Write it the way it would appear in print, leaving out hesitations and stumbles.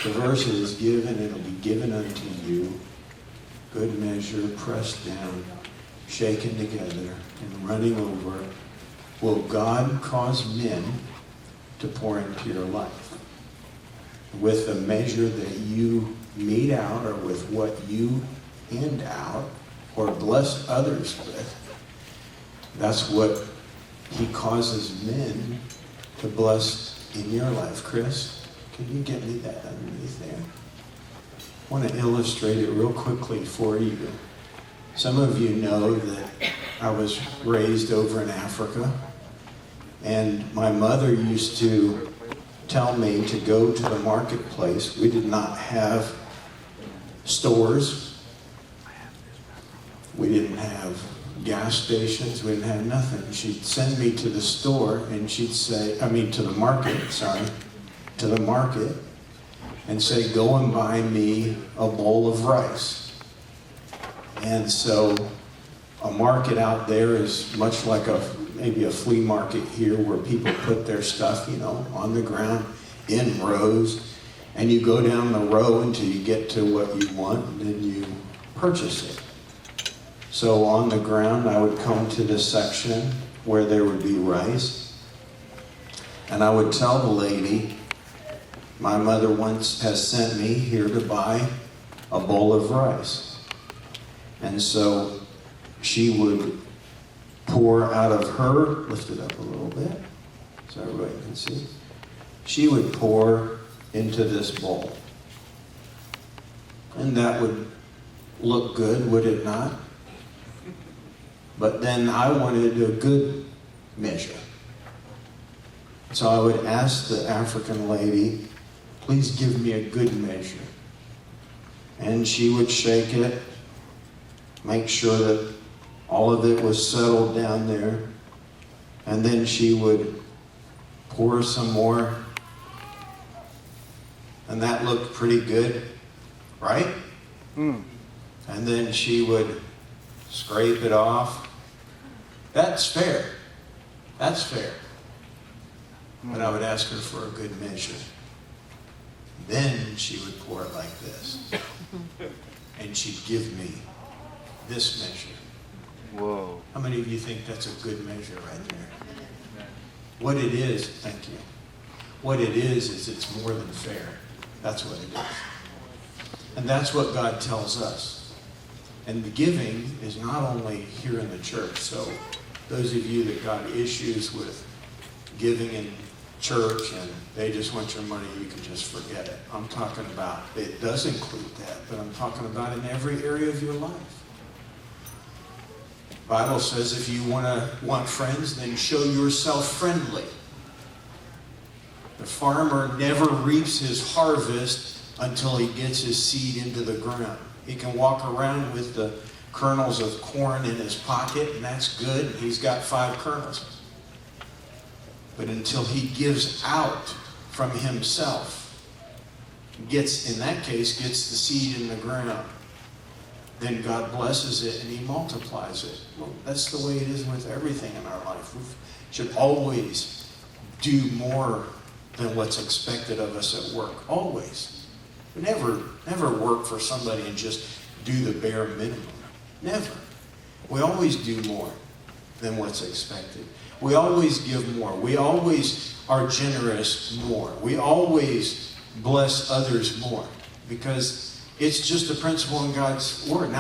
The verse is, give and it'll be given unto you, good measure, pressed down, shaken together, and running over. Will God cause men to pour into your life? With the measure that you mete out, or with what you hand out, or bless others with, that's what he causes men to bless in your life. Chris, can you get me that underneath there? I want to illustrate it real quickly for you. Some of you know that I was raised over in Africa, and my mother used to tell me to go to the marketplace. We did not have stores. We didn't have gas stations. We didn't have nothing. She'd send me to the store, and she'd say, to the market, and say, go and buy me a bowl of rice. And so a market out there is much like maybe a flea market here, where people put their stuff, on the ground in rows, and you go down the row until you get to what you want, and then you purchase it. So on the ground, I would come to this section where there would be rice, and I would tell the lady, my mother once has sent me here to buy a bowl of rice. And so she would pour out of her, lift it up a little bit so everybody can see. She would pour into this bowl. And that would look good, would it not? But then I wanted a good measure. So I would ask the African lady, please give me a good measure. And she would shake it, make sure that all of it was settled down there. And then she would pour some more. And that looked pretty good, right? And then she would scrape it off. That's fair. That's fair. But I would ask her for a good measure. Then she would pour it like this. And she'd give me this measure. Whoa. How many of you think that's a good measure right there? What it is, thank you. What it is it's more than fair. That's what it is. And that's what God tells us. And the giving is not only here in the church. So those of you that got issues with giving in church and they just want your money, you can just forget it. I'm talking about, it does include that, but I'm talking about in every area of your life. The Bible says if you want friends, then show yourself friendly. The farmer never reaps his harvest until he gets his seed into the ground. He can walk around with the kernels of corn in his pocket, and that's good. He's got 5 kernels. But until he gives out from himself, in that case, gets the seed in the ground, then God blesses it and he multiplies it. Well, that's the way it is with everything in our life. We should always do more than what's expected of us at work. Always. Never work for somebody and just do the bare minimum. Never. We always do more than what's expected. We always give more. We always are generous more. We always bless others more, because it's just a principle in God's word. Now,